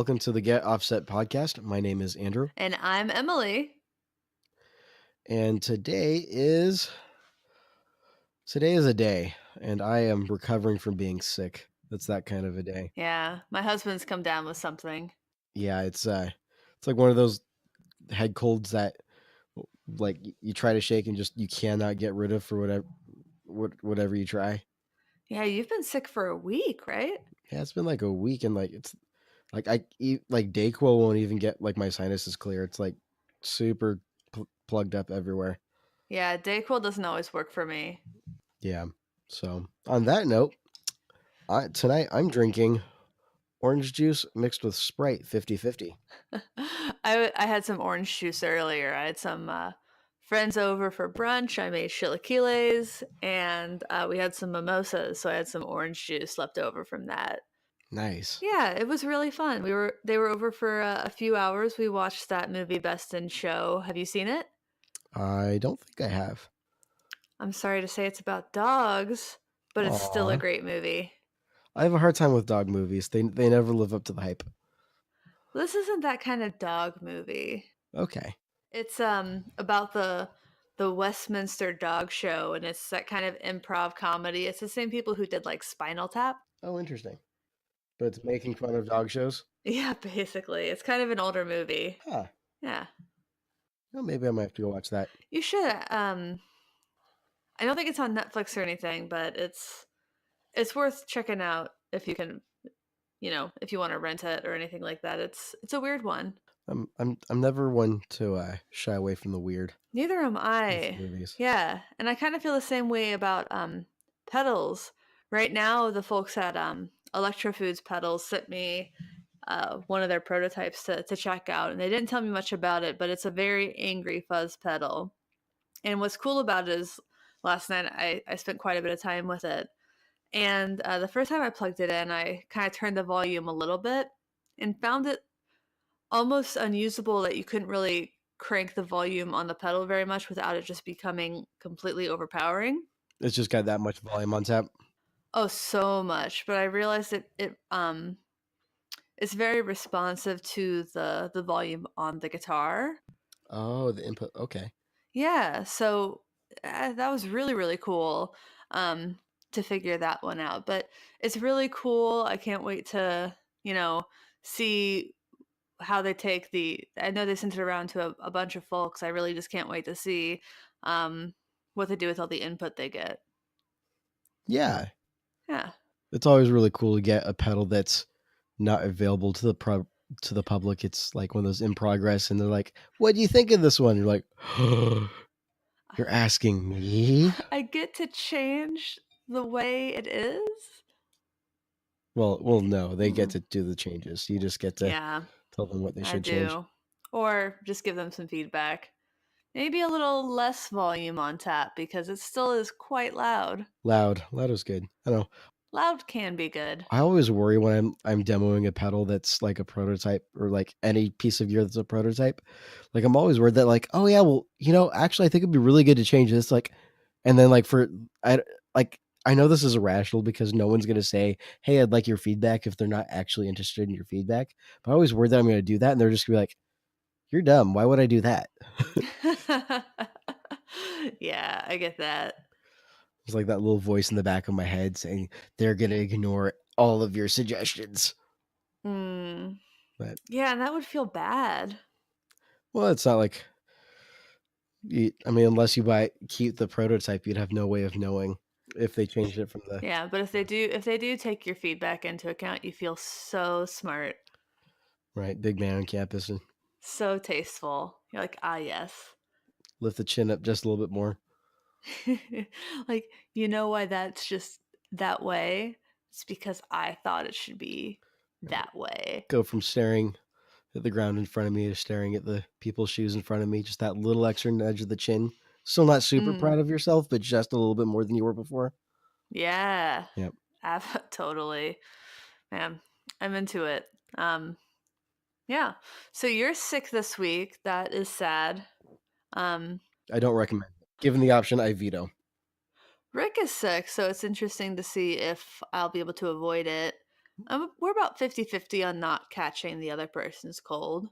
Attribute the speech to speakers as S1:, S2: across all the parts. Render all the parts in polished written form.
S1: welcome to the Get Offset podcast. My name is Andrew,
S2: And I'm Emily.
S1: and today is a day, and I am recovering from being sick. That's that kind of a day.
S2: Yeah, my husband's come down with something.
S1: Yeah, it's like one of those head colds that like you try to shake and just you cannot get rid of for whatever you try.
S2: Yeah, you've been sick for a week, right?
S1: Yeah, it's been like a week, and like it's like I eat like Dayquil won't even get like my sinuses clear. It's like super plugged up everywhere.
S2: Yeah, Dayquil doesn't always work for me.
S1: Yeah. So on that note, tonight I'm drinking orange juice mixed with Sprite 50/50.
S2: I had some orange juice earlier. I had some friends over for brunch. I made chilaquiles, and we had some mimosas, so I had some orange juice left over from that.
S1: Nice.
S2: Yeah, it was really fun. They were over for a few hours. We watched that movie Best in Show. Have you seen it?
S1: I don't think I have.
S2: I'm sorry to say it's about dogs, but it's still a
S1: Aw.
S2: great movie.
S1: I have a hard time with dog movies. They never live up to the hype.
S2: This isn't that kind of dog movie.
S1: Okay.
S2: It's about the Westminster Dog Show, and it's that kind of improv comedy. It's the same people who did like Spinal Tap.
S1: Oh, interesting. But it's making fun of dog shows?
S2: Yeah, basically. It's kind of an older movie.
S1: Huh.
S2: Yeah.
S1: Well, maybe I might have to go watch that.
S2: You should I don't think it's on Netflix or anything, but it's worth checking out if you can, if you want to rent it or anything like that. It's a weird one.
S1: I'm never one to shy away from the weird
S2: Neither am
S1: with
S2: I.
S1: movies.
S2: Yeah, and I kind of feel the same way about pedals. Right now, the folks at Electro Foods Pedals sent me one of their prototypes to check out, and they didn't tell me much about it, but it's a very angry fuzz pedal. And what's cool about it is last night I spent quite a bit of time with it, and the first time I plugged it in, I kind of turned the volume a little bit and found it almost unusable, that you couldn't really crank the volume on the pedal very much without it just becoming completely overpowering.
S1: It's just got that much volume on tap.
S2: Oh, so much. But I realized it's very responsive to the volume on the guitar.
S1: Oh, the input. Okay.
S2: Yeah, so that was really really cool to figure that one out. But it's really cool. I can't wait to, see how they take I know they sent it around to a bunch of folks. I really just can't wait to see what they do with all the input they get.
S1: Yeah.
S2: Yeah.
S1: It's always really cool to get a pedal that's not available to the public. It's like one of those in progress, and they're like, "What do you think of this one?" You're like, "You're asking me?"
S2: I get to change the way it is.
S1: Well, no, they get to do the changes. You just get to
S2: Yeah,
S1: tell them what they
S2: I
S1: should change.
S2: do. Or just give them some feedback. Maybe a little less volume on tap because it still is quite loud.
S1: Loud is good. I don't know.
S2: Loud can be good.
S1: I always worry when I'm demoing a pedal that's like a prototype, or like any piece of gear that's a prototype. Like I'm always worried that like, oh yeah, well, actually I think it'd be really good to change this. Like, and then like like I know this is irrational because no one's gonna say, hey, I'd like your feedback if they're not actually interested in your feedback. But I always worry that I'm gonna do that, and they're just gonna be like, you're dumb. Why would I do that?
S2: Yeah, I get that.
S1: It's like that little voice in the back of my head saying they're gonna ignore all of your suggestions.
S2: Hmm.
S1: But
S2: Yeah, and that would feel bad.
S1: well, it's not like I mean, unless you keep the prototype, you'd have no way of knowing if they changed it from the
S2: Yeah, but if they do take your feedback into account, you feel so smart,
S1: right big man on campus and
S2: so tasteful. You're like, ah, yes.
S1: lift the chin up just a little bit more.
S2: Like, you know why that's just that way? It's because I thought it should be
S1: Right.
S2: that way.
S1: Go from staring at the ground in front of me to staring at the people's shoes in front of me. Just that little extra nudge of the chin. Still not super
S2: Mm,
S1: proud of yourself, but just a little bit more than you were before.
S2: yeah,
S1: Yep.
S2: totally. Man, I'm into it. Um, yeah. So you're sick this week. That is sad. Um,
S1: I don't recommend it. Given the option, I veto.
S2: Rick is sick, so it's interesting to see if I'll be able to avoid it. We're about 50-50 on not catching the other person's cold.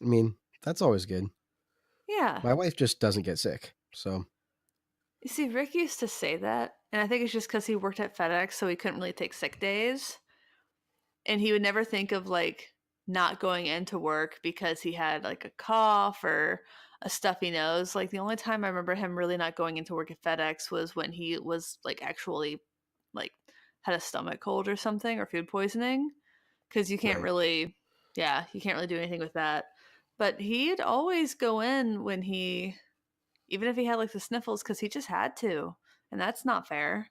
S1: I mean, that's always good.
S2: Yeah.
S1: My wife just doesn't get sick, so
S2: You see, Rick used to say that, and I think it's just because he worked at FedEx, so he couldn't really take sick days. And he would never think of like not going into work because he had like a cough or a stuffy nose. Like the only time I remember him really not going into work at FedEx was when he was like actually like had a stomach cold or something or food poisoning because you can't
S1: right.
S2: really, yeah, you can't really do anything with that. But he'd always go in when he, even if he had like the sniffles, because he just had to, and that's not fair.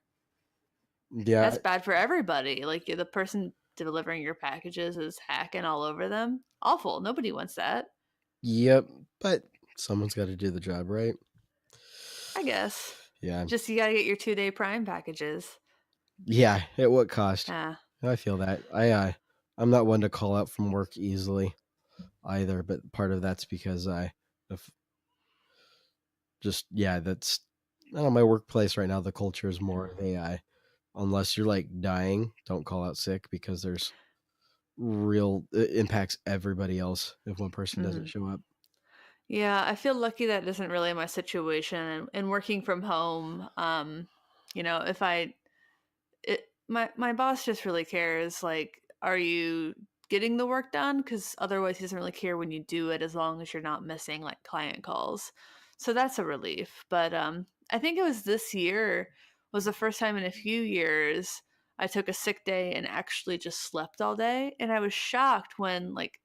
S2: That's
S1: Yeah,
S2: bad for everybody. Like the person delivering your packages is hacking all over them. Awful. Nobody wants that.
S1: yep. But someone's got to do the job, right?
S2: I guess.
S1: Yeah,
S2: Just you gotta get your 2-day Prime packages.
S1: yeah. At what cost?
S2: Yeah.
S1: I feel that. I'm not one to call out from work easily either, but part of that's because if just yeah, that's I don't know, my workplace right now. The culture is more of AI. Unless you're like dying, don't call out sick because there's real it impacts everybody else if one person doesn't
S2: Hmm.
S1: show up.
S2: Yeah, I feel lucky that isn't really my situation. And working from home, if my boss just really cares like are you getting the work done because otherwise he doesn't really care when you do it as long as you're not missing like client calls, so that's a relief. But I think it was this year was the first time in a few years I took a sick day and actually just slept all day, and I was shocked when like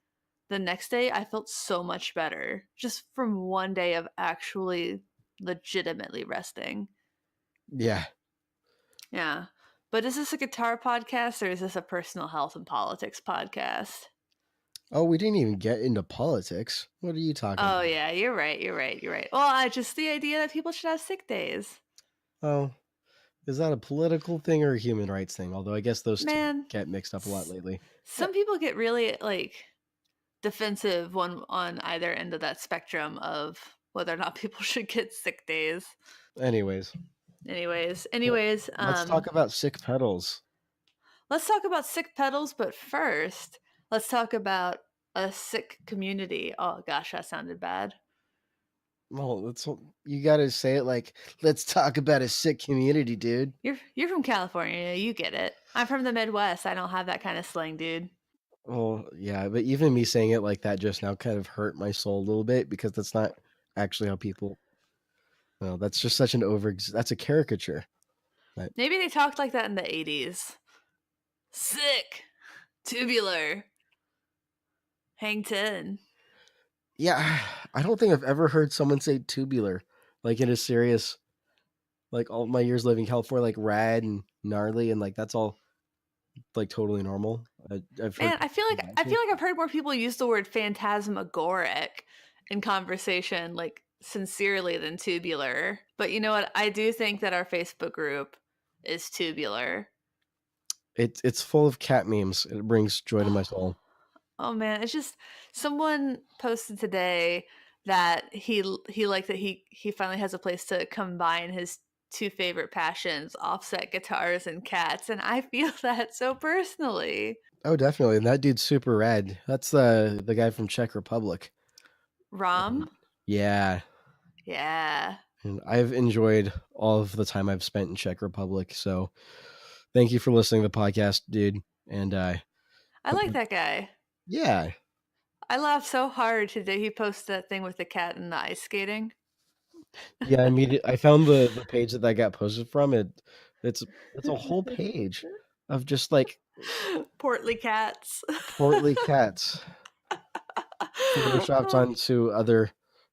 S2: the next day I felt so much better just from one day of actually legitimately resting.
S1: Yeah.
S2: Yeah. But is this a guitar podcast or is this a personal health and politics podcast?
S1: Oh, we didn't even get into politics. What are you talking
S2: Oh
S1: about?
S2: yeah, you're right, you're right, you're right. Well, I just the idea that people should have sick days.
S1: Oh, is that a political thing or a human rights thing? Although I guess those two
S2: Man,
S1: get mixed up a lot
S2: s-
S1: lately. Eh,
S2: some people get really like defensive one on either end of that spectrum of whether or not people should get sick days.
S1: anyways,
S2: Anyways,
S1: well,
S2: anyways,
S1: let's talk about sick pedals.
S2: let's talk about sick pedals, but first, let's talk about a sick community. Oh gosh, that sounded bad.
S1: Well, you got to say it like, let's talk about a sick community, dude.
S2: You're from California, you get it. I'm from the Midwest. I don't have that kind of slang, dude.
S1: Well, yeah, but even me saying it like that just now kind of hurt my soul a little bit because that's not actually how people. No, that's just such an That's a caricature. But
S2: Maybe they talked like that in the 80s. Sick, tubular, hang 10.
S1: yeah, I don't think I've ever heard someone say tubular like in a serious like all my years living in California, like rad and gnarly, and like that's all like totally normal. I've heard
S2: Man,
S1: people say that
S2: I
S1: too.
S2: feel like I've heard more people use the word phantasmagoric in conversation, like sincerely, than tubular. But you know what? I do think that our Facebook group is tubular.
S1: It's full of cat memes. It brings joy to my soul.
S2: Oh man, it's just someone posted today that he liked that he finally has a place to combine his two favorite passions, offset guitars and cats, and I feel that so personally.
S1: Oh, definitely, and that dude's super rad. That's the guy from Czech Republic.
S2: Rom?
S1: And yeah,
S2: Yeah.
S1: and I've enjoyed all of the time I've spent in Czech Republic. So thank you for listening to the podcast, dude. And
S2: I
S1: hope
S2: like
S1: you,
S2: that guy.
S1: yeah,
S2: I laughed so hard today he posted that thing with the cat and the ice skating.
S1: yeah. I found the page that got posted from it. It's it's a whole page of just like
S2: Portly cats.
S1: portly cats photoshopped onto other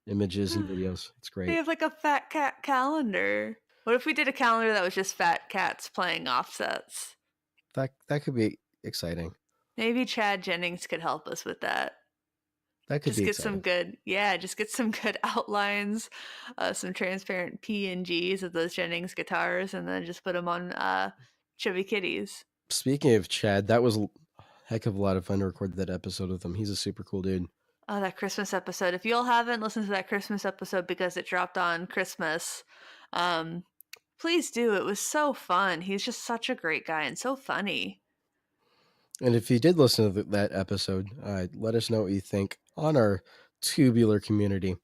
S1: images and videos. It's
S2: They
S1: great.
S2: have like a fat cat calendar. What if we did a calendar that was just fat cats playing offsets?
S1: That could be exciting.
S2: Maybe Chad Jennings could help us with that.
S1: That could
S2: Just
S1: be
S2: get some
S1: exciting.
S2: good, yeah, just get some good outlines, some transparent PNGs of those Jennings guitars, and then just put them on Chubby Kitties.
S1: Speaking of Chad, that was a heck of a lot of fun to record that episode with him. He's a super cool dude.
S2: Oh, that Christmas episode. If you all haven't listened to that Christmas episode because it dropped on Christmas, um, Please do. It was so fun. He's just such a great guy and so funny.
S1: And if you did listen to that episode, let us know what you think on our tubular community.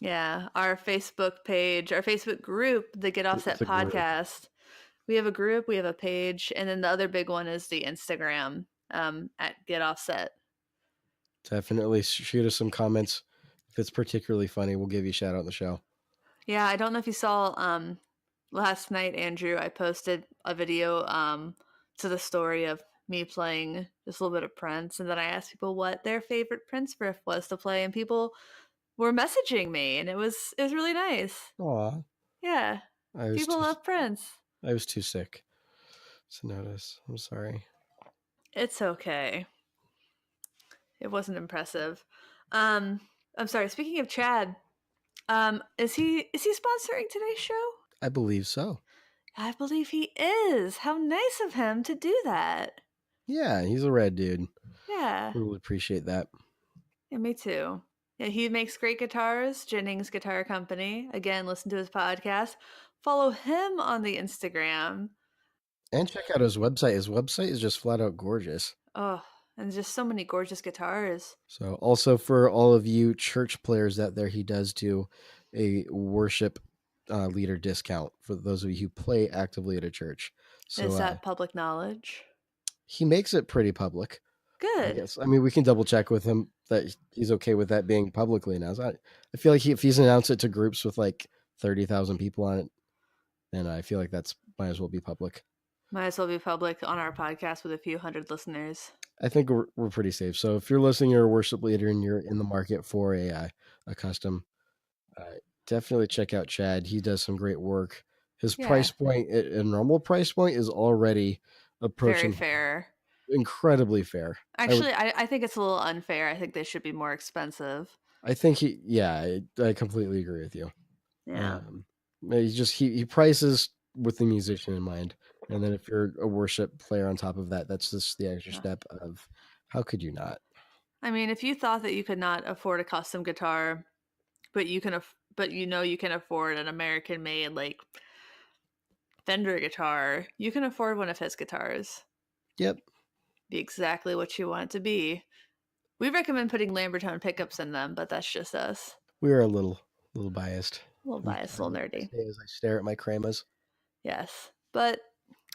S2: Yeah, our Facebook page, our Facebook group, the Get Offset
S1: It's a group.
S2: podcast. We have a group, we have a page, and then the other big one is the Instagram at Get Offset.
S1: Definitely shoot us some comments. If it's particularly funny, we'll give you a shout out on the show.
S2: Yeah, I don't know if you saw last night, Andrew, I posted a video to the story of me playing just a little bit of Prince, and then I asked people what their favorite Prince riff was to play, and people were messaging me, and it was really nice.
S1: Aw,
S2: Yeah,
S1: I was
S2: people
S1: too
S2: love Prince.
S1: I was too sick to notice. I'm sorry.
S2: It's okay. It wasn't impressive. Um, I'm sorry. Speaking of Chad, is he sponsoring today's show?
S1: I believe so.
S2: I believe he is. How nice of him to do that.
S1: Yeah, he's a rad dude.
S2: Yeah.
S1: Really appreciate that.
S2: Yeah, me too. Yeah, he makes great guitars, Jennings Guitar Company. Again, listen to his podcast. Follow him on the Instagram.
S1: And check out his website. His website is just flat out gorgeous.
S2: Oh, and just so many gorgeous guitars.
S1: So, also for all of you church players out there, he does do a worship leader discount for those of you who play actively at a church. So,
S2: Is that public knowledge?
S1: he makes it pretty public, I
S2: Good.
S1: guess. I mean, we can double check with him that he's okay with that being publicly announced. I feel like if he's announced it to groups with like 30,000 people on it, then I feel like that's might as well be public.
S2: Might as well be public on our podcast with a few hundred listeners.
S1: I think we're pretty safe. So if you're listening, you're a worship leader and you're in the market for a custom, uh, definitely check out Chad. He does some great work. His
S2: Yeah,
S1: price point, a normal price point, is already
S2: very
S1: approaching
S2: fair.
S1: incredibly fair. I would,
S2: Actually, I think it's a little unfair. I think they should be more expensive.
S1: I think yeah, I completely agree with you.
S2: Yeah.
S1: Um, he prices with the musician in mind, and then if you're a worship player on top of that, that's just the extra
S2: Yeah.
S1: step of how could you not?
S2: I mean, if you thought that you could not afford a custom guitar, but but you can afford an American-made like Fender guitar, you can afford one of his guitars.
S1: Yep,
S2: Be exactly what you want it to be. We recommend putting Lambertone pickups in them, but that's just us.
S1: we are a little biased.
S2: A little biased, a little
S1: I
S2: nerdy.
S1: say as I stare at my cremas.
S2: Yes. But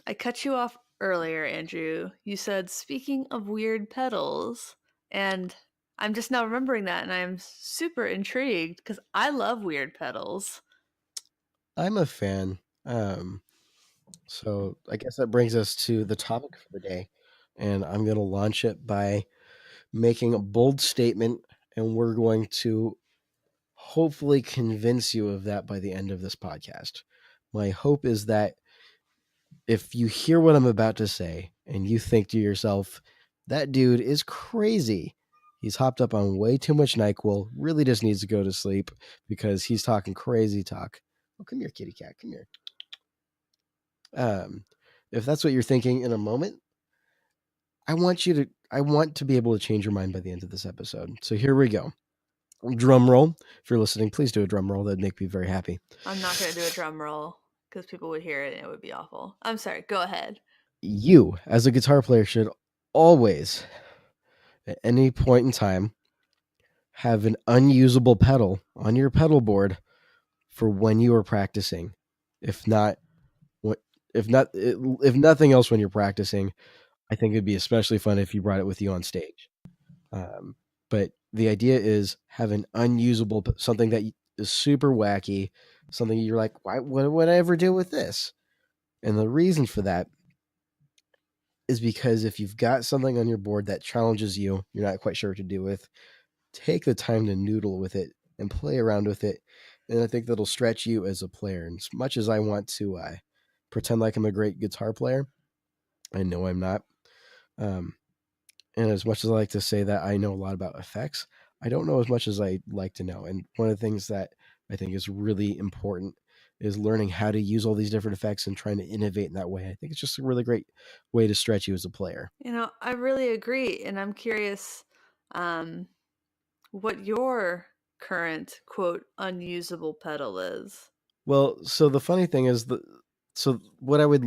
S2: I cut you off earlier, Andrew. You said, speaking of weird pedals, and I'm just now remembering that, and I'm super intrigued because I love weird pedals.
S1: I'm a fan. So I guess that brings us to the topic for the day, and I'm going to launch it by making a bold statement, and we're going to hopefully convince you of that by the end of this podcast. My hope is that if you hear what I'm about to say and you think to yourself, that dude is crazy. He's hopped up on way too much NyQuil, really just needs to go to sleep because he's talking crazy talk. Oh, come here, kitty cat. Come here. If that's what you're thinking in a moment, I want to be able to change your mind by the end of this episode. So here we go. Drum roll. If you're listening, please do a drum roll. That'd make me very happy.
S2: I'm not going to do a drum roll because people would hear it and it would be awful. I'm sorry. Go ahead.
S1: You, as a guitar player, should always, at any point in time, have an unusable pedal on your pedal board for when you are practicing. If not, what if nothing else when you're practicing, I think it'd be especially fun if you brought it with you on stage. But the idea is have an unusable something that is super wacky, something you're like, why? What would I ever do with this? And the reason for that is because if you've got something on your board that challenges you, you're not quite sure what to do with, take the time to noodle with it and play around with it. And I think that'll stretch you as a player. And as much as I want to pretend like I'm a great guitar player, I know I'm not. Um, and as much as I like to say that I know a lot about effects, I don't know as much as I like to know. And one of the things that I think is really important is learning how to use all these different effects and trying to innovate in that way. I think it's just a really great way to stretch you as a player.
S2: I really agree. And I'm curious um, what your current, quote, unusable pedal is.
S1: Well, so the funny thing is so what I would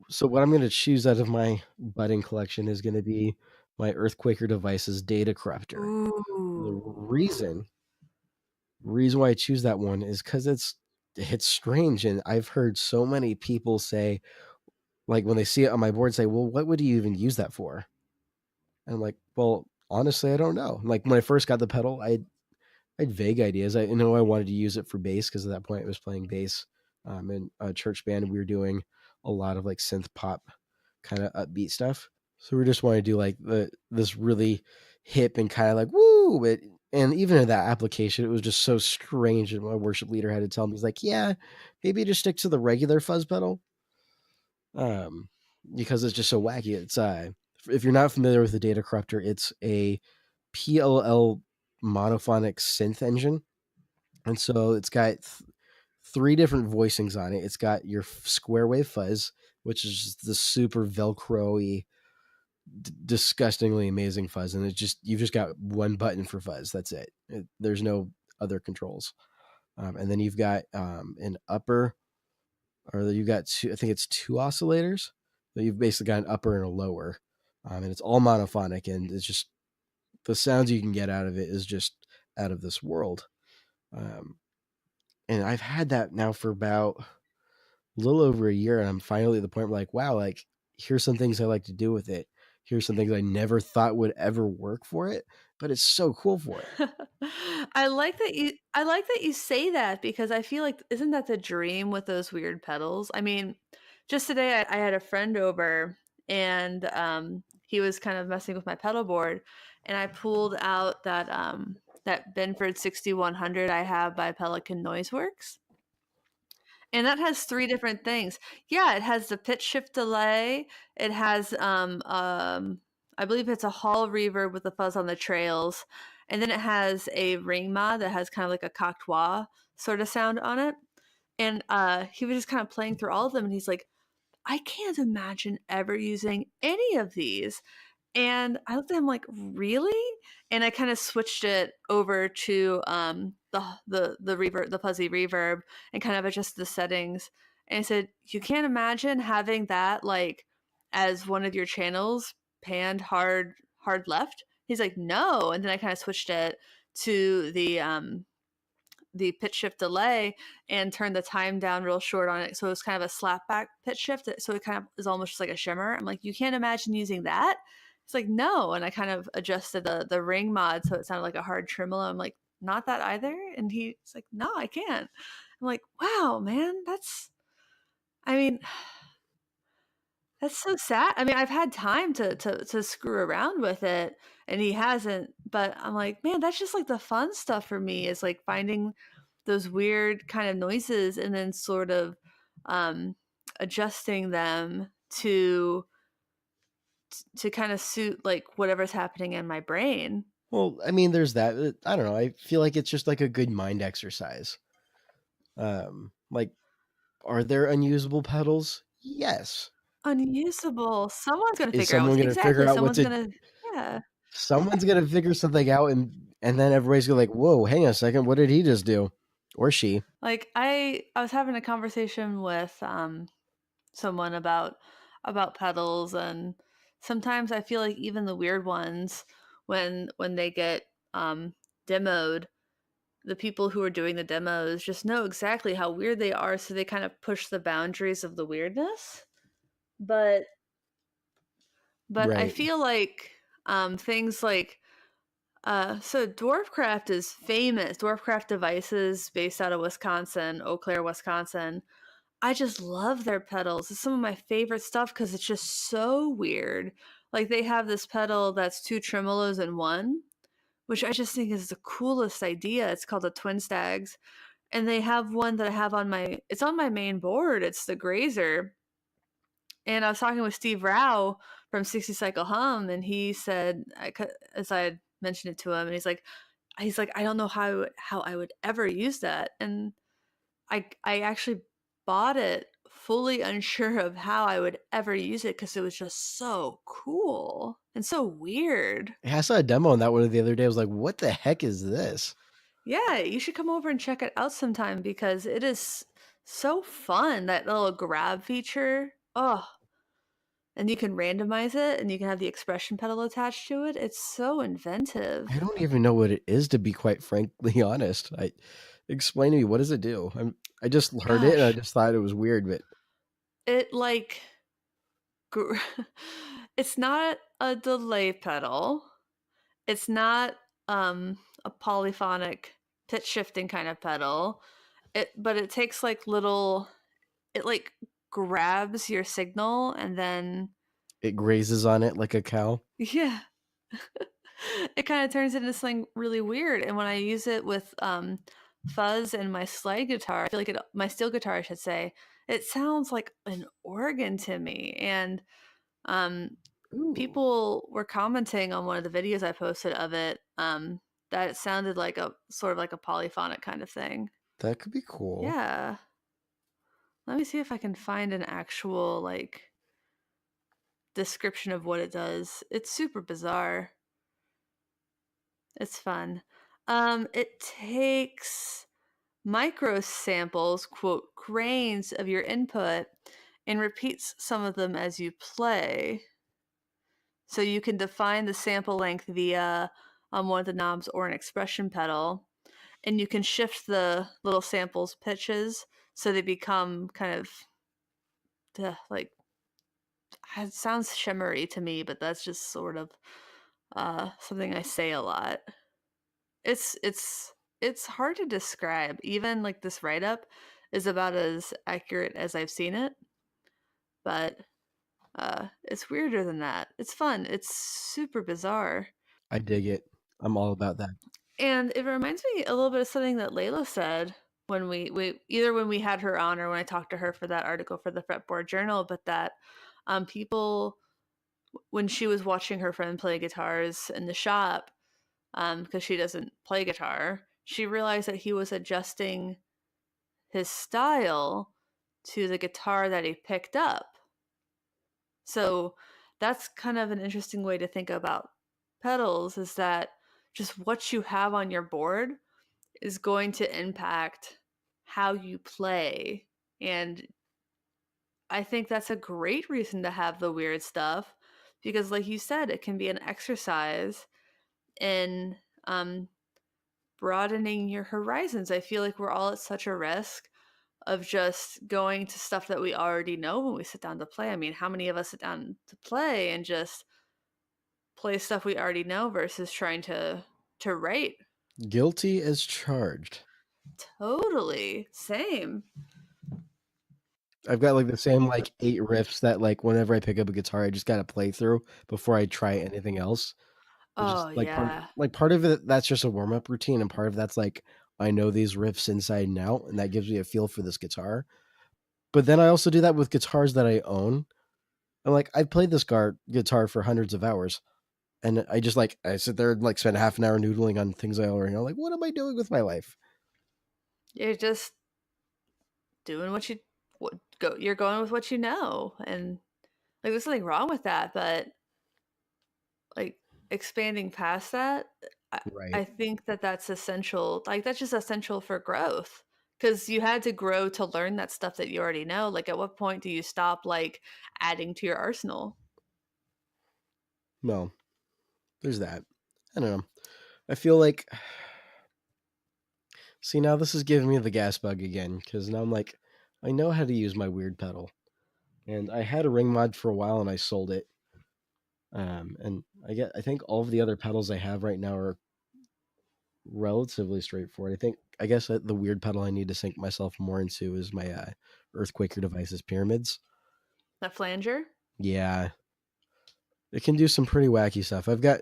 S1: so what I'm gonna choose out of my budding collection is gonna be my Earthquaker Devices Data Corruptor. The
S2: Ooh.
S1: reason why I choose that one is because it's strange, and I've heard so many people say, like when they see it on my board, say, "Well, what would you even use that for?" And I'm like, "Well, honestly, I don't know." Like when I first got the pedal, I had vague ideas. I know I wanted to use it for bass because at that point I was playing bass in a church band. We were doing a lot of like synth pop kind of upbeat stuff. So we just wanted to do like this really hip and kind of like woo. And even in that application, it was just so strange. And my worship leader had to tell me, he's like, "Yeah, maybe just stick to the regular fuzz pedal, um, because it's just so wacky." It's if you're not familiar with the data corruptor, it's a PLL monophonic synth engine, and so it's got three different voicings on it. It's got your square wave fuzz, which is just the super velcro-y, disgustingly amazing fuzz, and it's just you've just got one button for fuzz. That's it. There's no other controls. And then you've got an upper, or you've got two. I think it's two oscillators. So you've basically got an upper and a lower, and it's all monophonic, and it's just the sounds you can get out of it is just out of this world. Um, and I've had that now for about a little over a year, and I'm finally at the point where like, wow, like here's some things I like to do with it. Here's some things I never thought would ever work for it, but it's so cool for it.
S2: I like that you say that because I feel like isn't that the dream with those weird pedals? I mean, just today I had a friend over and he was kind of messing with my pedal board and I pulled out that Benford 6100 I have by Pelican Noiseworks. And that has 3 different things. Yeah, it has the pitch shift delay, it has, I believe it's a hall reverb with the fuzz on the trails, and then it has a ring mod that has kind of like a cocteau sorta sound on it, and, he was just kinda playing through all of them, and he's like, "I can't imagine ever using any of these." And I looked at him like, "Really?" And I kinda switched it over to, the reverb the fuzzy reverb and kind of adjusted the settings, and I said, "You can't imagine having that, like, as one of your channels panned hard left?" He's like, "No," and then I kinda switched it to the pitch shift delay and turn the time down real short on it. So it's kind of a slap back pitch shift. So it kind of is almost just like a shimmer. I'm like, you can't imagine using that? It's like, no. And I kind of adjusted the ring mod so it sounded like a hard tremolo. I'm like, not that either. And he's like, no, I can't. I'm like, wow, man, I mean, that's so sad. I mean, I've had time to screw around with it, and he hasn't, but I'm like, "Man, that's just, like, the fun stuff for me is, like, finding those weird kind of noises and then sort of, um, adjusting them to kinda suit, like, whatever's happening in my brain."
S1: Well, I mean, there's that. I don't know. I feel like it's just like a good mind exercise. Like, are there unusable pedals? Yes.
S2: Unusable. Someone's gonna
S1: Is
S2: figure out
S1: someone
S2: what's
S1: going to figure
S2: exactly,
S1: out what
S2: someone's
S1: to
S2: gonna yeah.
S1: Someone's gonna figure something out, and then everybody's gonna like, "Whoa, hang on a second, what did he just do?" Or she.
S2: Like, I was having a conversation with, someone about pedals and sometimes I feel like even the weird ones when they get demoed, the people who are doing the demos just know exactly how weird they are so they kind of push the boundaries of the weirdness. But I
S1: Right.
S2: feel like things like so Dwarfcraft is famous. Dwarfcraft devices based out of Wisconsin, Eau Claire, Wisconsin. I just love their pedals. It's some of my favorite stuff because it's just so weird. Like they have this pedal that's two tremolos in one, which I just think is the coolest idea. It's called the Twin Stags. And they have one that I have on it's on my main board. It's the Grazer. And I was talking with Steve Rao from 60 Cycle Hum, and he said, as I had mentioned it to him, and he's like, I don't know how I would ever use that. And I actually bought it fully unsure of how I would ever use it because it was just so cool and so weird.
S1: I saw a demo on that one the other day. I was like, "What the heck is this?"
S2: Yeah, you should come over and check it out sometime because it is so fun. That little grab feature. Oh, and you can randomize it and you can have the expression pedal attached to it. It's so
S1: I
S2: inventive.
S1: don't even know what it is, to be quite frankly honest. I Explain to me, what does it do? I just heard it and I
S2: Gosh,
S1: just thought it was weird, but
S2: it like gr- it's not a delay pedal. It's not a polyphonic pitch shifting kind of pedal. But it takes like little it like grabs your signal and then
S1: it grazes on it like a cow.
S2: yeah, it kind of turns into something really weird. And when I use it with fuzz and my slide guitar, I feel like my steel guitar, I should say, it sounds like an organ to me. And um,
S1: Ooh,
S2: people were commenting on one of the videos I posted of it that it sounded like a sort of like a polyphonic kind of thing.
S1: that could be cool.
S2: Yeah, let me see if I can find an actual like description of what it does. It's super bizarre. It's fun. It takes micro samples, quote, grains of your input and repeats some of them as you play. So you can define the sample length via one of the knobs or an expression pedal. And you can shift the little samples pitches so they become kind of like it sounds shimmery to me, but that's just sort of something I say a lot. It's hard to describe. Even like this write up is about as accurate as I've seen it, but it's weirder than that. It's fun. It's super bizarre.
S1: I dig it. I'm all about that.
S2: And it reminds me a little bit of something that Layla said when we either when we had her on or when I talked to her for that article for the Fretboard Journal, but that people when she was watching her friend play guitars in the shop, because she doesn't play guitar, she realized that he was adjusting his style to the guitar that he picked up. So that's kind of an interesting way to think about pedals is that just what you have on your board is going to impact how you play. And I think that's a great reason to have the weird stuff because, like you said, it can be an exercise in broadening your horizons. I feel like we're all at such a risk of just going to stuff that we already know when we sit down to play. I mean, how many of us sit down to play and just play stuff we already know versus trying to write?
S1: Guilty as charged.
S2: Totally. Same.
S1: I've got like the same like 8 riffs that like whenever I pick up a guitar, I just gotta play through before I try anything else. It's just
S2: Oh yeah.
S1: like part of it that's just a warm up routine, and part of that's like I know these riffs inside and out, and that gives me a feel for this guitar. But then I also do that with guitars that I own. And like I've played this guitar for hundreds of hours, and I just like I sit there and like spend half an hour noodling on things I already know. Like, what am I doing with my life?
S2: You're just doing you're going with what you know. And like there's nothing wrong with that, but like expanding past that, I
S1: Right.
S2: think that that's essential. Like that's just essential for growth because you had to grow to learn that stuff that you already know. Like at what point do you stop like adding to your arsenal?
S1: Well, there's that. I don't know. I feel like see now this is giving me the gas bug again because now I'm like I know how to use my weird pedal, and I had a ring mod for a while and I sold it. And I think all of the other pedals I have right now are relatively straightforward. I guess the weird pedal I need to sink myself more into is my Earthquaker Devices pyramids.
S2: That flanger?
S1: Yeah, it can do some pretty wacky stuff. I've got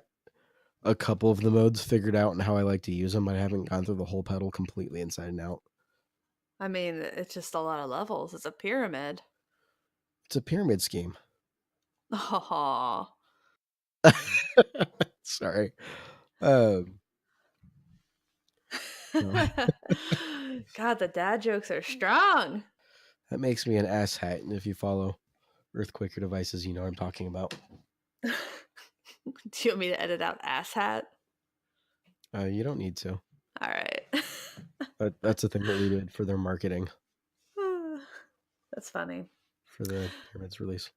S1: a couple of the modes figured out and how I like to use them, but I haven't gone through the whole pedal completely inside and out.
S2: I mean, it's just a lot of levels. It's a pyramid.
S1: It's a pyramid scheme.
S2: Oh,
S1: Sorry. Um, no,
S2: God, the dad jokes are strong.
S1: that makes me an asshat, and if you follow Earthquaker Devices, you know what I'm talking about.
S2: Do you want me to edit out asshat?
S1: You don't need to.
S2: All right.
S1: That's a thing that they did for their marketing
S2: That's funny.
S1: for the Pyramids release.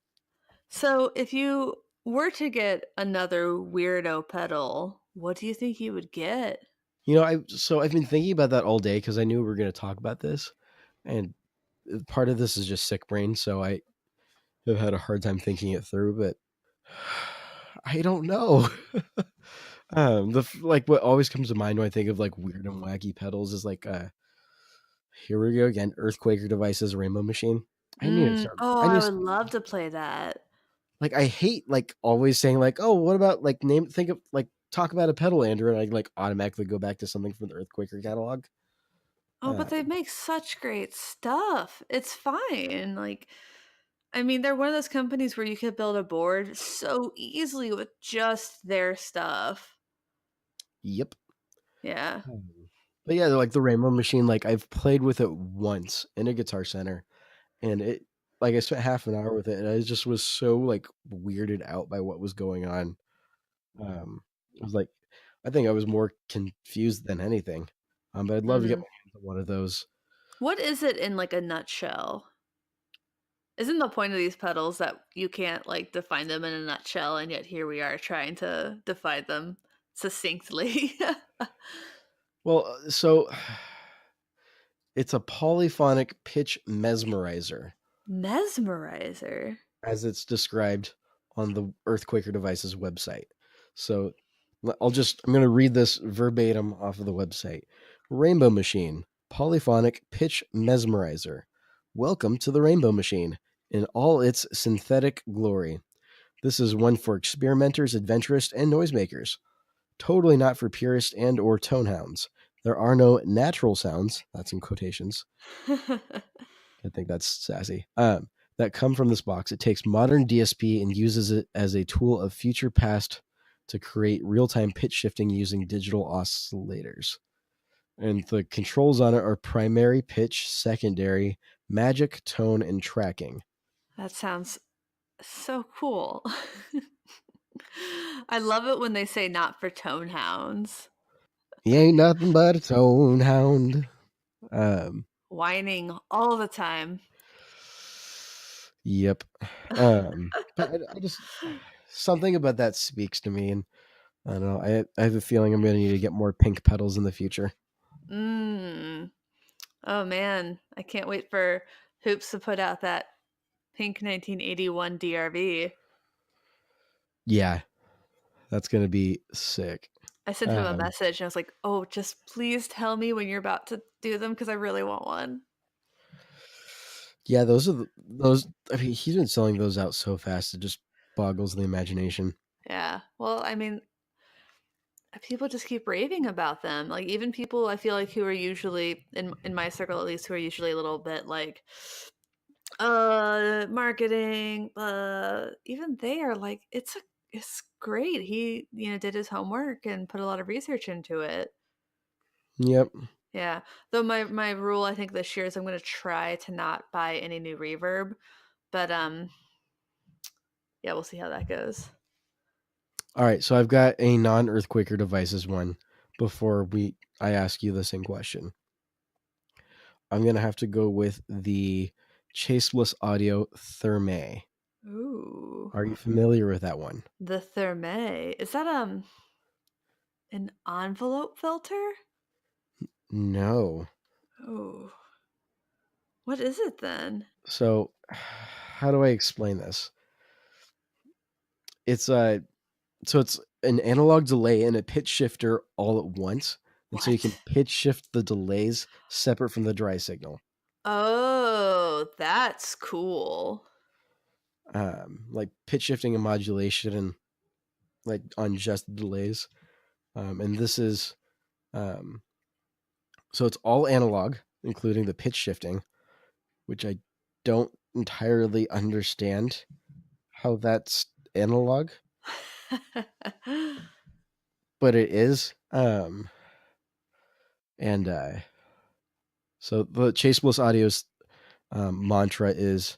S2: So, if you were to get another weirdo pedal, what do you think you would get?
S1: I've been thinking about that all day because I knew we were going to talk about this, and part of this is just sick brain, so I have had a hard time thinking it through. But I don't know. Like what always comes to mind when I think of like weird and wacky pedals is like here we go again, Earthquaker Devices Rainbow Machine.
S2: Oh,
S1: I need
S2: I
S1: to
S2: would
S1: start
S2: love to play that.
S1: like I hate like always saying like, oh, what about like name think of like talk about a pedal, Andrew, and I like automatically go back to something from the Earthquaker catalog.
S2: Oh, but
S1: Uh,
S2: they make such great stuff. It's fine. Like, I mean, they're one of those companies where you could build a board so easily with just their stuff.
S1: yep.
S2: Yeah.
S1: But yeah, they're like the Rainbow Machine. Like I've played with it once in a Guitar Center, and it like I spent half an hour with it, and I just was so like weirded out by what was going on. I was like, I think I was more confused than anything. But I'd love to get
S2: Mhm.
S1: my hands on one of those.
S2: What is it in like a nutshell? Isn't the point of these pedals that you can't like define them in a nutshell, and yet here we are trying to define them succinctly?
S1: Well, so it's a polyphonic pitch mesmerizer,
S2: Mesmerizer.
S1: as it's described on the Earthquaker Devices website. So I'm going to read this verbatim off of the website. Rainbow Machine, polyphonic pitch mesmerizer. Welcome to the Rainbow Machine in all its synthetic glory. This is one for experimenters, adventurers, and noisemakers. Totally not for purists and or tone hounds. There are no natural sounds, that's in quotations, I think that's sassy. That come from this box. It takes modern DSP and uses it as a tool of future past to create real-time pitch shifting using digital oscillators. And the controls on it are primary pitch, secondary, magic, tone, and tracking.
S2: That sounds so cool. I love it when they say not for tone hounds.
S1: He ain't nothing but a tone hound. Um,
S2: Whining all the time.
S1: yep. But I just something about that speaks to me, and I don't know. I have a feeling I'm going to need to get more pink pedals in the future.
S2: Mm. Oh man, I can't wait for Hoops to put out that pink 1981 DRV.
S1: Yeah, that's going to be sick.
S2: I sent him a
S1: Um,
S2: message and I was like, "Oh, just please tell me when you're about to do them because I really want one."
S1: yeah, those are those. I mean, he's been selling those out so fast it just boggles the imagination.
S2: Yeah. Well, I mean, people just keep raving about them. Like even people I feel like who are usually in my circle at least who are usually a little bit like marketing, even they are like it's great. He, did his homework and put a lot of research into it.
S1: Yep.
S2: Yeah. Though my rule I think this year is I'm going to try to not buy any new reverb, but yeah, we'll see how that goes.
S1: All right, so I've got a non-earthquaker devices one. Before I ask you the same question, I'm gonna have to go with the Chaseless Audio Thermae.
S2: Ooh.
S1: Are you familiar with that one?
S2: The Thermae. Is that an envelope filter?
S1: No.
S2: Oh. What is it then?
S1: So, how do I explain this? It's it's an analog delay and a pitch shifter all at once, and so you can
S2: What?
S1: pitch shift the delays separate from the dry signal.
S2: Oh, that's cool.
S1: Like pitch shifting and modulation, and like on just delays. And this is um, so it's all analog, including the pitch shifting, which I don't entirely understand how that's analog, but it is. And so the Chase Bliss Audio's mantra is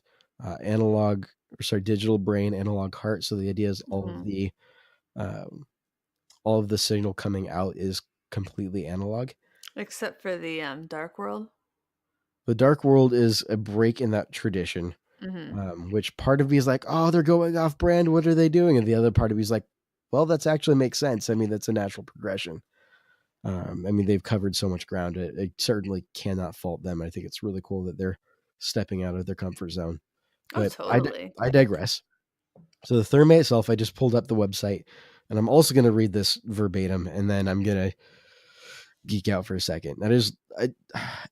S1: digital brain, analog heart. So the idea is
S2: Mhm.
S1: um, all of the signal coming out is completely analog.
S2: Except for the Dark World.
S1: The Dark World is a break in that tradition,
S2: Hmm.
S1: which part of me is like, oh, they're going off brand. What are they doing? And the other part of me is like, well, that's actually makes sense. I mean, that's a natural progression. I mean, they've covered so much ground. I certainly cannot fault them. I think it's really cool that they're stepping out of their comfort zone.
S2: Oh,
S1: But
S2: totally.
S1: I digress. So the Thermate itself, I just pulled up the website, and I'm also going to read this verbatim, and then I'm going to geek out for a second. That is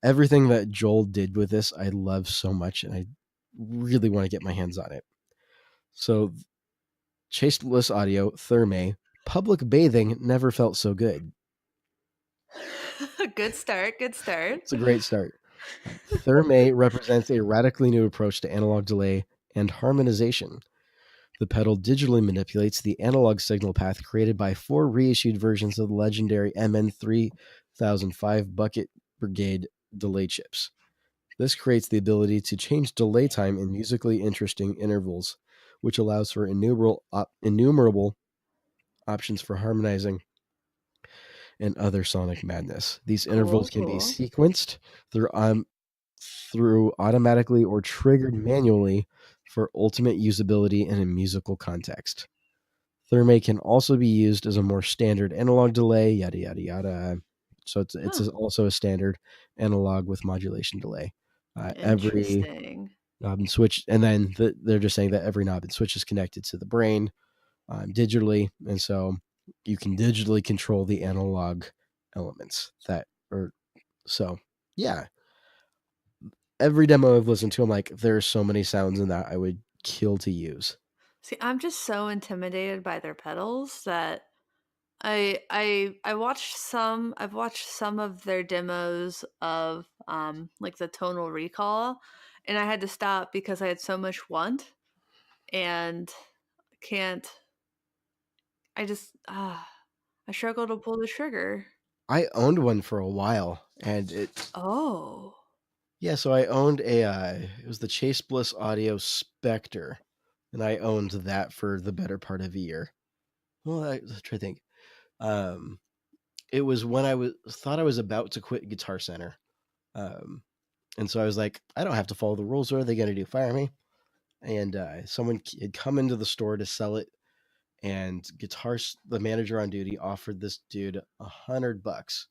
S1: everything that Joel did with this. I love so much, and I really want to get my hands on it. So Chase Bliss Audio Therme public bathing never felt so good.
S2: Good start. Good start.
S1: It's a great start. Therme represents a radically new approach to analog delay and harmonization. The pedal digitally manipulates the analog signal path created by 4 reissued versions of the legendary MN3005 Bucket Brigade delay chips. This creates the ability to change delay time in musically interesting intervals, which allows for innumerable options for harmonizing and other sonic madness. These intervals
S2: Cool.
S1: can be
S2: Cool.
S1: sequenced through through automatically or triggered manually for ultimate usability in a musical context. Therme can also be used as a more standard analog delay, yada yada yada. So it's
S2: Huh.
S1: also a standard analog with modulation delay. Every
S2: Interesting.
S1: knob and switch, and then they're just saying that every knob and switch is connected to the brain digitally, and so you can digitally control the analog elements that are so yeah. Every demo I've listened to, I'm like, there's so many sounds in that I would kill to use.
S2: See, I'm just so intimidated by their pedals that I've watched some of their demos of like the tonal recall, and I had to stop because I had so much want and can't I just I struggle to pull the trigger.
S1: I owned one for a while, and it
S2: Oh.
S1: yeah. So I owned a it was the Chase Bliss Audio Spectre, and I owned that for the better part of a year. Well, let's try to think. Um, it was when I was thought I was about to quit Guitar Center, um, and so I was like, I don't have to follow the rules. What are they going to do? Fire me? And someone had come into the store to sell it, and the manager on duty offered this dude $100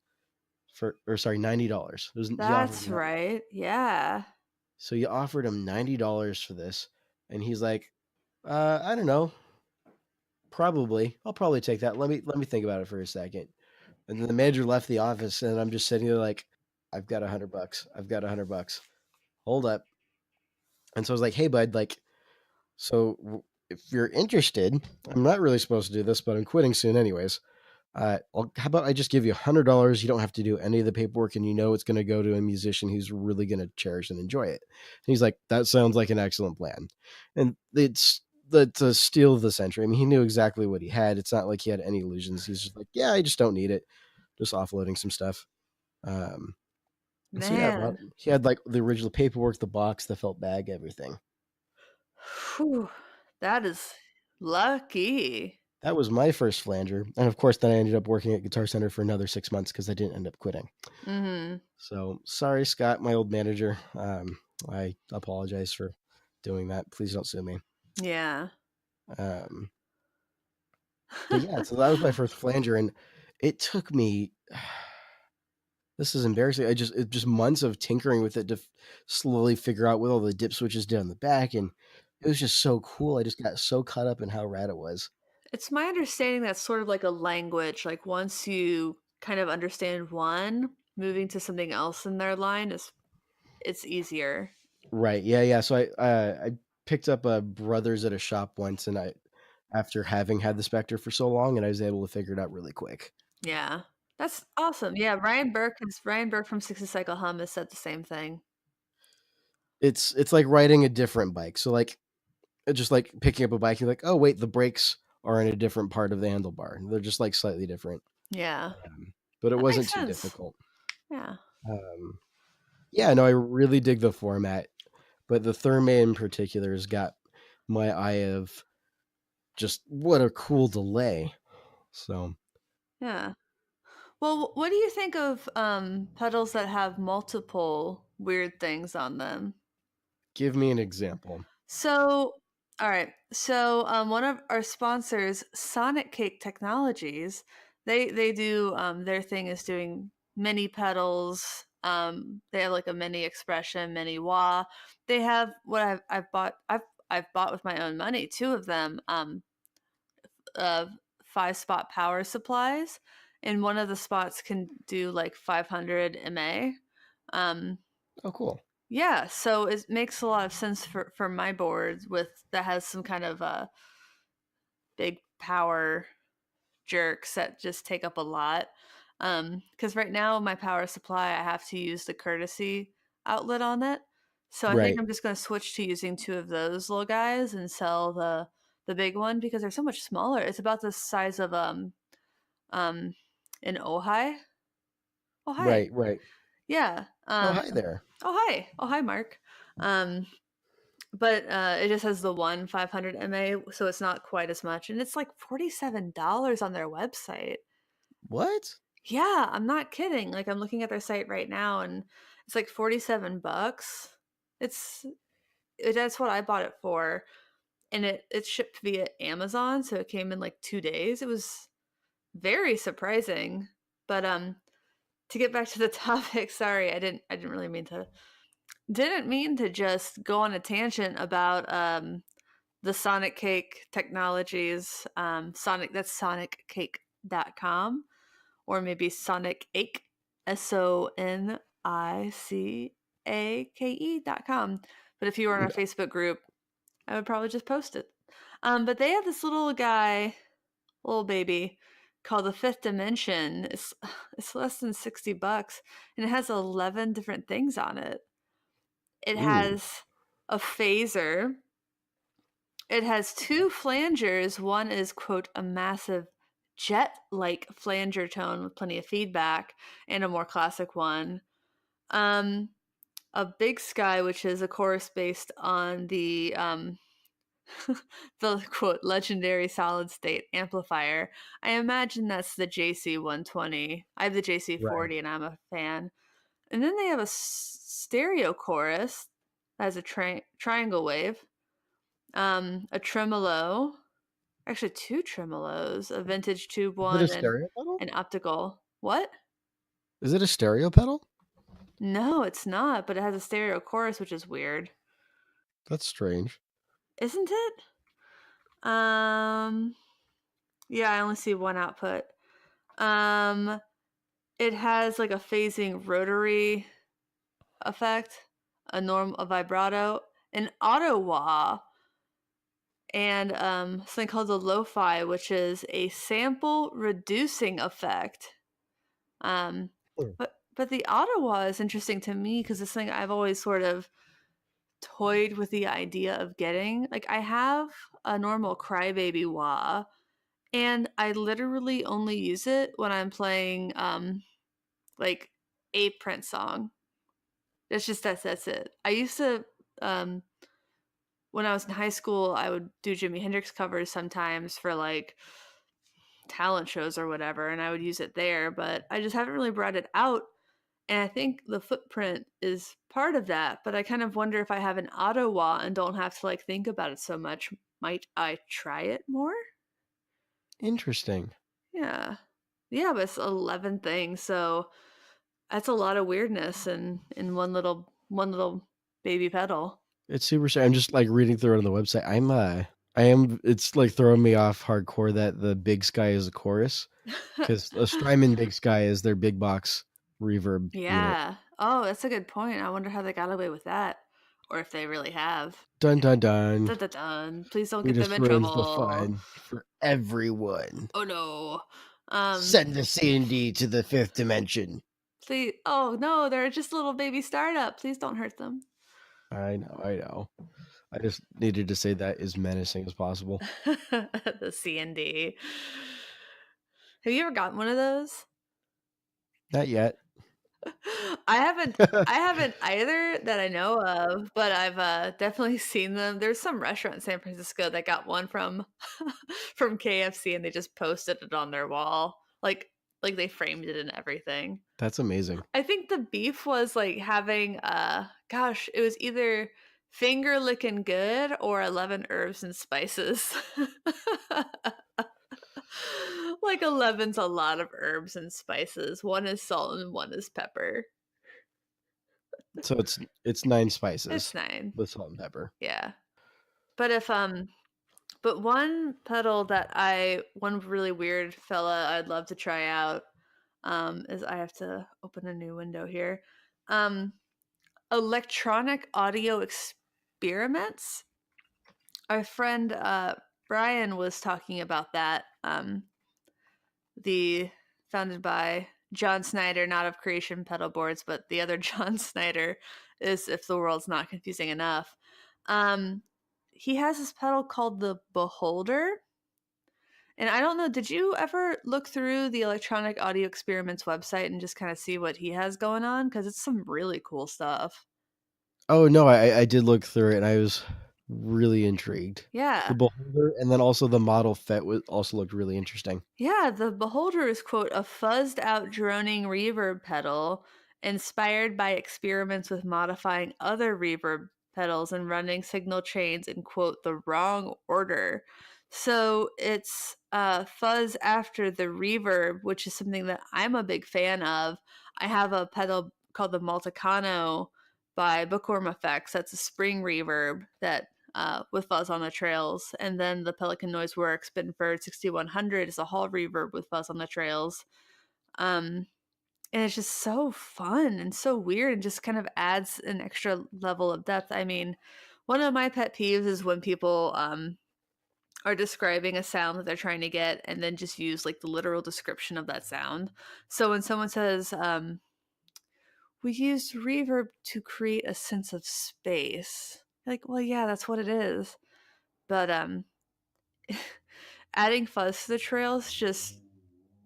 S1: for, or sorry, $90. He offered
S2: That's right. Yeah.
S1: So you offered him $90 for this, and he's like, I don't know, probably. I'll probably take that. Let me think about it for a second. And then the manager left the office, and I'm just sitting there like, I've got $100. I've got $100. Hold up. And so I was like, hey bud, like, if you're interested, I'm not really supposed to do this, but I'm quitting soon anyways. How about I just give you $100? You don't have to do any of the paperwork, and you know it's going to go to a musician who's really going to cherish and enjoy it. And he's like, that sounds like an excellent plan. And it's the steal of the century. I mean, he knew exactly what he had. It's not like he had any illusions. He's just like, yeah, I just don't need it. Just offloading some stuff. Um, and so yeah,
S2: Man.
S1: he had like the original paperwork, the box, the felt bag, everything.
S2: Whew. That is lucky.
S1: That was my first flanger, and of course, then I ended up working at Guitar Center for another 6 months because I didn't end up quitting.
S2: Mhm.
S1: So sorry, Scott, my old manager. I apologize for doing that. Please don't sue me.
S2: Yeah.
S1: Um, but yeah, so that was my first flanger, and it took me. This is embarrassing. It just months of tinkering with it to slowly figure out what all the dip switches did on the back, and it was just so cool. I just got so caught up in how rad it was.
S2: It's my understanding that's sort of like a language, like, once you kind of understand one, moving to something else in their line is it's easier.
S1: Right? Yeah, yeah. So I picked up a Brothers at a shop once, and I after having had the Spectre for so long, and I was able to figure it out really quick.
S2: Yeah. That's awesome. Yeah, Ryan Burke from 60 Cycle Hum has said the same thing.
S1: It's like riding a different bike. So like just like picking up a bike, you're like, oh wait, the brakes are in a different part of the handlebar. They're just like slightly different.
S2: Yeah.
S1: But it
S2: That
S1: wasn't
S2: makes
S1: too
S2: sense.
S1: difficult.
S2: Yeah.
S1: Um, yeah, no, I really dig the format, but the Therme in particular has got my eye of just what a cool delay. So
S2: Yeah. Well, what do you think of pedals that have multiple weird things on them?
S1: Give me an example.
S2: So, all right. So, one of our sponsors, Sonic Cake Technologies, they do their thing is doing mini pedals. They have like a mini expression, mini wah. They have what I've bought with my own money, two of them. Uh, 5-spot power supplies, and one of the spots can do like 500 mA. Um,
S1: Oh, cool.
S2: yeah, so it makes a lot of sense for my board with that has some kind of big power jerks that just take up a lot. Because right now my power supply I have to use the courtesy outlet on it. So I think
S1: Right,
S2: I'm just gonna switch to using two of those little guys and sell the big one because they're so much smaller. It's about the size of um an Ojai. Oh hi.
S1: right, right.
S2: Yeah.
S1: Oh, hi there.
S2: Oh hi. Oh hi Mark. Um but it just has the one 500 MA, so it's not quite as much, and it's like $47 on their website.
S1: What?
S2: Yeah, I'm not kidding. Like I'm looking at their site right now, and it's like 47 bucks. That's what I bought it for, and it's shipped via Amazon, so it came in like 2 days. It was very surprising. But to get back to the topic, sorry, I didn't really mean to didn't mean to just go on a tangent about the Sonic Cake Technologies, that's soniccake.com, or maybe Sonic Ake, SONICAKE.com. But if you were in our
S1: No.
S2: Facebook group, I would probably just post it. But they have this little guy, little baby, called the Fifth Dimension. It's less than 60 bucks, and it has 11 different things on it. It
S1: Ooh,
S2: has a phaser. It has two flangers. One is, quote, a massive jet like flanger tone with plenty of feedback, and a more classic one. Um, a big sky, which is a chorus based on the quote legendary solid state amplifier. I imagine that's the JC 120. I have the JC
S1: right.
S2: 40 and I'm a fan. And then they have a stereo chorus that has a triangle wave, a tremolo, actually two tremolos, a vintage tube
S1: Is it a
S2: one and
S1: stereo pedal?
S2: an optical. What?
S1: Is it a stereo pedal?
S2: No, it's not, but it has a stereo chorus, which is weird.
S1: That's strange.
S2: Isn't it? Um yeah, I only see one output. Um it has like a phasing rotary effect, a vibrato, an auto wah, and something called the lo-fi, which is a sample reducing effect. Um,
S1: Hmm.
S2: but the Ottawa is interesting to me because it's something I've always sort of toyed with the idea of getting. Like I have a normal crybaby wah, and I literally only use it when I'm playing like a Prince song. That's it. I used to um when I was in high school, I would do Jimi Hendrix covers sometimes for like talent shows or whatever, and I would use it there, but I just haven't really brought it out. And I think the footprint is part of that, but I kind of wonder if I have an Ottawa and don't have to like think about it so much, might I try it more?
S1: Interesting.
S2: Yeah. Yeah, but it's 11 things, so that's a lot of weirdness in one little baby pedal.
S1: It's super strange. I'm just like reading through it on the website. I am. It's like throwing me off hardcore that the Big Sky is a chorus because a Strymon Big Sky is their big box reverb unit.
S2: Yeah. Oh, that's a good point. I wonder how they got away with that, or if they really have.
S1: Dun dun dun.
S2: Dun dun dun. Please don't
S1: We
S2: get them
S1: just
S2: in
S1: ruined the
S2: trouble.
S1: fun for everyone.
S2: Oh no. Um,
S1: Send the C&D to the fifth dimension.
S2: please. Oh no, they're just a little baby startup. Please don't hurt them.
S1: I know, I know. I just needed to say that as menacing as possible.
S2: The C&D. Have you ever gotten one of those?
S1: Not yet.
S2: I haven't I haven't either that I know of, but I've definitely seen them. There's some restaurant in San Francisco that got one from from KFC and they just posted it on their wall. Like, they framed it and everything.
S1: That's amazing.
S2: I think the beef was, like, having, gosh, it was either finger licking good or 11 herbs and spices. Like, 11's a lot of herbs and spices. One is salt and one is pepper.
S1: So it's 9
S2: It's
S1: spices
S2: 9.
S1: with salt and pepper.
S2: Yeah. But if, but one pedal that one really weird fella I'd love to try out, is I have to open a new window here. Um, electronic audio experiments. Our friend Brian was talking about that. The founded by John Snyder, not of Creation Pedal Boards, but the other John Snyder is If the World's Not Confusing Enough. Um, he has this pedal called the Beholder. And I don't know, did you ever look through the Electronic Audio Experiments website and just kind of see what he has going on? Because it's some really cool stuff.
S1: Oh, no, I did look through it, and I was really intrigued. The
S2: Yeah.
S1: Beholder and then also the Model FET was also looked really interesting.
S2: Yeah, the Beholder is, quote, a fuzzed out droning reverb pedal inspired by experiments with modifying other reverb pedals and running signal chains in, quote, the wrong order. So it's fuzz after the reverb, which is something that I'm a big fan of. I have a pedal called the Multicano by Bookworm Effects. That's a spring reverb that with Fuzz on the Trails. And then the Pelican Noise Works Binford 6100 is a hall reverb with Fuzz on the Trails. Um, and it's just so fun and so weird and just kind of adds an extra level of depth. I mean, one of my pet peeves is when people are describing a sound that they're trying to get and then just use like the literal description of that sound. So when someone says, we used reverb to create a sense of space, like, well, yeah, that's what it is. But adding fuzz to the trails just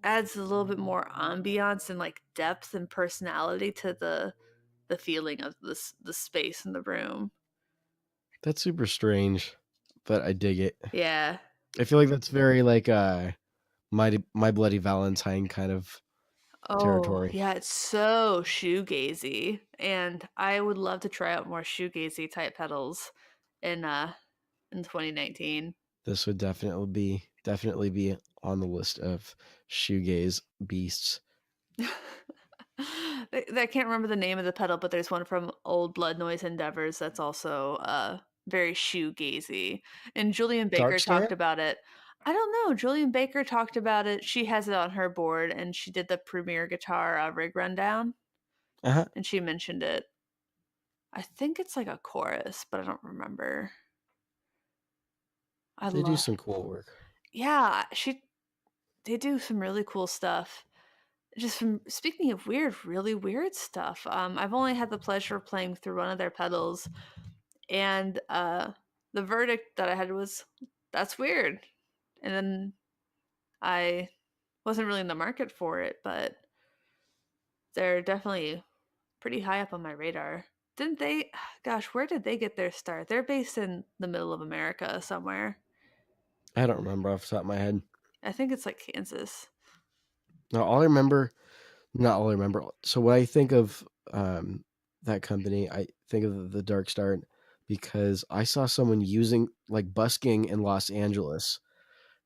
S2: adds a little bit more ambiance and like depth and personality to the feeling of the space in the room.
S1: That's super strange, but I dig it.
S2: Yeah.
S1: I feel like that's very, like, My Bloody Valentine kind of
S2: Oh,
S1: territory.
S2: yeah, it's so shoegazy. And I would love to try out more shoegazy type pedals in in 2019.
S1: This would definitely be on the list of shoegaze beasts.
S2: I can't remember the name of the pedal, but there's one from Old Blood Noise Endeavors that's also very shoegazy. And Julian Baker talked
S1: Darkstar?
S2: about it. I don't know. Julian Baker talked about it. She has it on her board, and she did the Premier Guitar rig rundown,
S1: Uh-huh.
S2: and she mentioned it. I think it's like a chorus, but I don't remember. I
S1: They do
S2: love.
S1: some cool work.
S2: Yeah, they do some really cool stuff. Just from speaking of weird, really weird stuff. I've only had the pleasure of playing through one of their pedals, and the verdict that I had was, "That's weird." And then I wasn't really in the market for it, but they're definitely pretty high up on my radar. Didn't they? Gosh, where did they get their start? They're based in the middle of America somewhere.
S1: I don't remember off the top of my head.
S2: I think it's like Kansas.
S1: No, all I remember not all I remember. So when I think of, that company, I think of the Dark Start because I saw someone using like, busking in Los Angeles,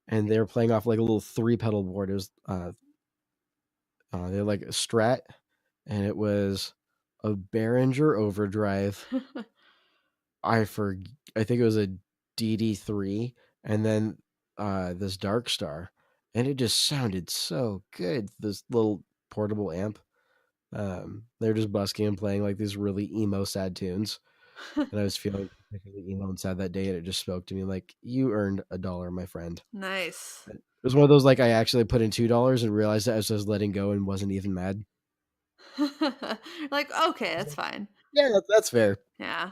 S1: and they were playing off, like, a little 3-pedal board. It was, they're like a Strat, and it was a Behringer Overdrive. I for I think it was a DD3, and then, this Dark Star, and it just sounded so good, this little portable amp. They're just busking and playing, like, these really emo, sad tunes, and I was feeling particularly emo and sad that day, and it just spoke to me like, "You earned a dollar, my friend."
S2: Nice.
S1: It was one of those, like, I actually put in $2 and realized that as I was letting go and wasn't even mad.
S2: Like, okay, that's fine.
S1: Yeah, that's fair.
S2: Yeah.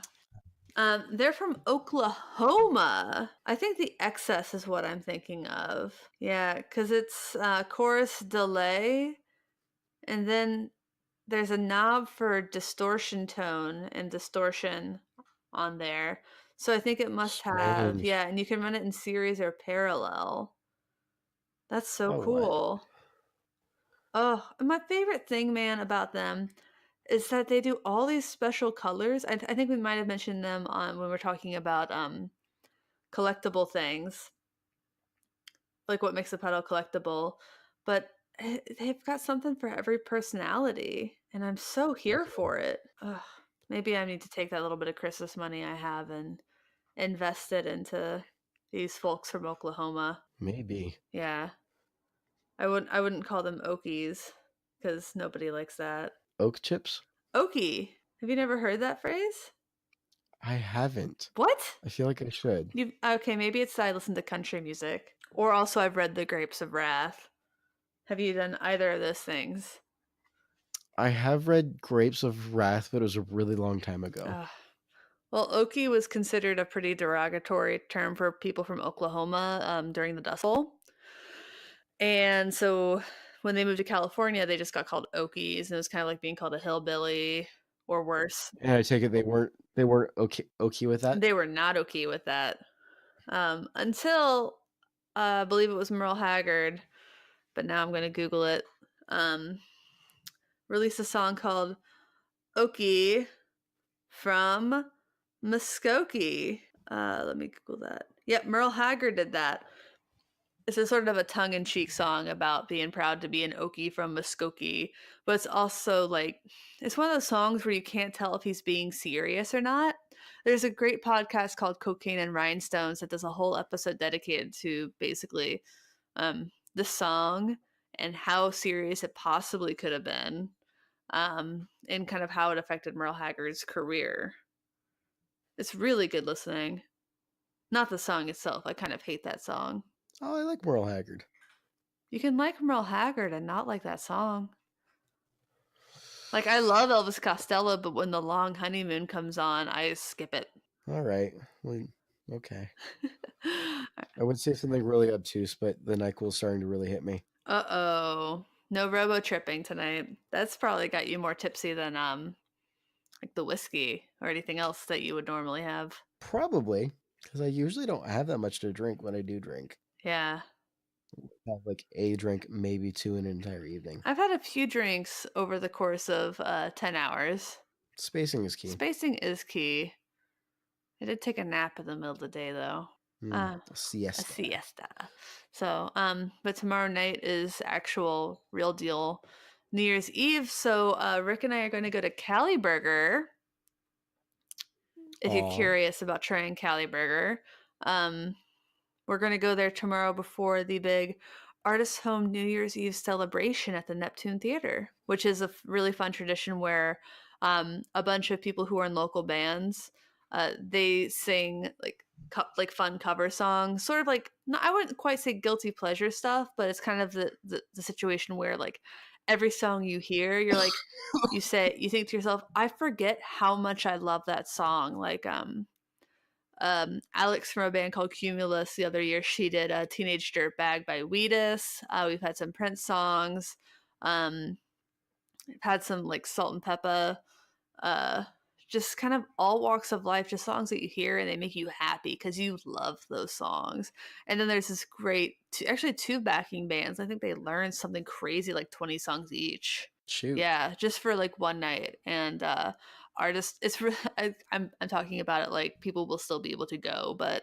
S2: They're from Oklahoma. I think the excess is what I'm thinking of. Yeah, because it's chorus delay, and then there's a knob for distortion tone and distortion on there. So I think it must have,
S1: Strange.
S2: yeah, and you can run it in series or parallel. That's so
S1: Oh, what?
S2: cool. Oh, my favorite thing, man, about them is that they do all these special colors. I think we might have mentioned them on when we're talking about collectible things, like what makes a pedal collectible. But they've got something for every personality, and I'm so here
S1: Okay.
S2: for it. Ugh, maybe I need to take that little bit of Christmas money I have and invest it into these folks from Oklahoma.
S1: Maybe.
S2: Yeah, I wouldn't call them Okies because nobody likes that.
S1: Oak chips?
S2: Okie. Have you never heard that phrase?
S1: I haven't.
S2: What?
S1: I feel like I should.
S2: You okay, maybe it's that I listen to country music. Or also I've read The Grapes of Wrath. Have you done either of those things?
S1: I have read Grapes of Wrath, but it was a really long time ago.
S2: Ugh. Well, Okie was considered a pretty derogatory term for people from Oklahoma during the Dust Bowl. And so when they moved to California, they just got called Okies, and it was kind of like being called a hillbilly or worse.
S1: And I take it they weren't okay with that?
S2: They were not okay with that until I believe it was Merle Haggard, but now I'm going to Google it. Um, released a song called Okie from Muskogee. Let me Google that. Yep, Merle Haggard did that. It's a sort of a tongue-in-cheek song about being proud to be an Okie from Muskogee, but it's also like it's one of those songs where you can't tell if he's being serious or not. There's a great podcast called Cocaine and Rhinestones that does a whole episode dedicated to basically the song and how serious it possibly could have been, and kind of how it affected Merle Haggard's career. It's really good listening. Not the song itself. I kind of hate that song.
S1: Oh, I like Merle Haggard.
S2: You can like Merle Haggard and not like that song. Like I love Elvis Costello, but when the Long Honeymoon comes on, I skip it.
S1: All right. Well, okay. I would say something really obtuse, but the NyQuil's starting to really hit me.
S2: Uh-oh. No robo tripping tonight. That's probably got you more tipsy than like the whiskey or anything else that you would normally have.
S1: Probably, because I usually don't have that much to drink when I do drink.
S2: Yeah.
S1: I have like a drink, maybe two in an entire evening.
S2: I've had a few drinks over the course of 10 hours.
S1: Spacing is key.
S2: Spacing is key. I did take a nap in the middle of the day though.
S1: A
S2: A
S1: siesta.
S2: siesta. So, but tomorrow night is actual real deal New Year's Eve. So, Rick and I are going to go to Cali Burger. If you're
S1: Aw,
S2: curious about trying Cali Burger, um, we're going to go there tomorrow before the big Artist Home New Year's Eve celebration at the Neptune Theater, which is a really fun tradition where a bunch of people who are in local bands they sing like fun cover songs, sort of like I wouldn't quite say guilty pleasure stuff, but it's kind of the situation where like every song you hear, you're like you think to yourself, I forget how much I love that song. Like Alex from a band called Cumulus the other year, she did a Teenage Dirtbag by Wheatus. We've had some Prince songs. We've had some like Salt and Pepper. Uh, just kind of all walks of life, just songs that you hear and they make you happy because you love those songs. And then there's this great, actually two backing bands. I think they learned something crazy like 20 songs each.
S1: shoot.
S2: Yeah, just for like one night. And artists, it's I'm talking about it like people will still be able to go, but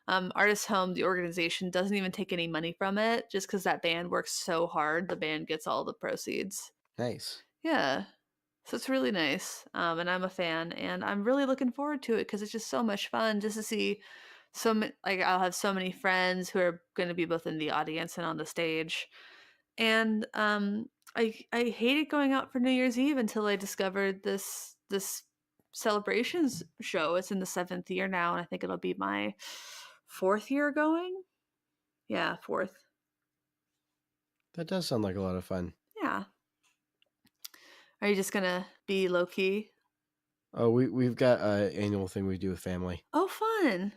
S2: Artist Home, the organization, doesn't even take any money from it just because that band works so hard. The band gets all the proceeds.
S1: Nice.
S2: Yeah. So it's really nice. And I'm a fan and I'm really looking forward to it because it's just so much fun just to see like I'll have so many friends who are going to be both in the audience and on the stage. And I hated going out for New Year's Eve until I discovered this celebrations show. It's in the 7th year now and I think it'll be my 4th year going. Yeah, 4th.
S1: That does sound like a lot of fun.
S2: Yeah. Are you just going to be low key?
S1: Oh, we've got an annual thing we do with family.
S2: Oh, fun.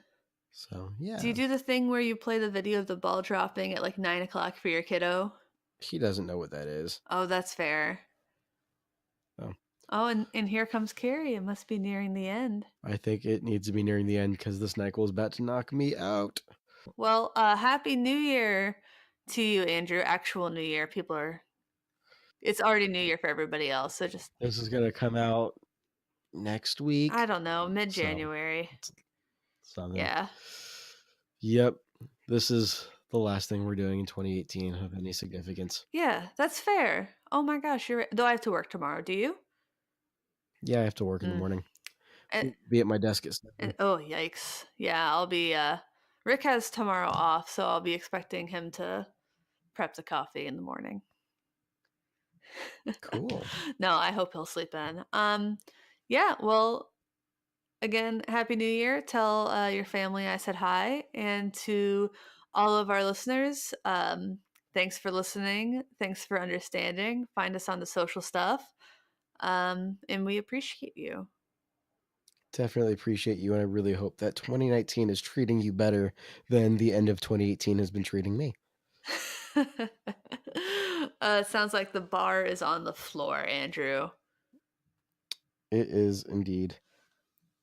S1: So
S2: Do you
S1: yeah,
S2: do the thing where you play the video of the ball dropping at like 9 o'clock for your kiddo?
S1: he doesn't know what that is.
S2: Oh, that's fair.
S1: So
S2: Oh, and here comes Carrie. It must be nearing the end.
S1: I think it needs to be nearing the end because this NyQuil is about to knock me out.
S2: Well, happy New Year to you, Andrew. Actual New Year. People are It's already New Year for everybody else, so just
S1: This is gonna come out next
S2: I
S1: week,
S2: don't know,
S1: so
S2: mid-January.
S1: it's something.
S2: Yeah.
S1: Yep, this is the last thing we're doing in 2018 of any significance.
S2: Yeah, that's fair. Oh my gosh, you're right. Though I have to work tomorrow, do you?
S1: Yeah, I have to work in the
S2: Mm.
S1: morning.
S2: And,
S1: Be at my desk at 7.
S2: oh yikes. Yeah, I'll be Rick has tomorrow off, so I'll be expecting him to prep the coffee in the morning.
S1: Cool.
S2: No, I hope he'll sleep in. Yeah, well, again, Happy New Year. Tell your family I said hi. And to all of our listeners, thanks for listening. Thanks for understanding. Find us on the social stuff. And we appreciate you.
S1: Definitely appreciate you, and I really hope that 2019 is treating you better than the end of 2018 has been treating me.
S2: Sounds like the bar is on the floor, Andrew.
S1: It is indeed.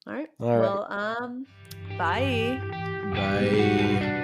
S2: All right.
S1: All right.
S2: Well, bye.
S1: Bye.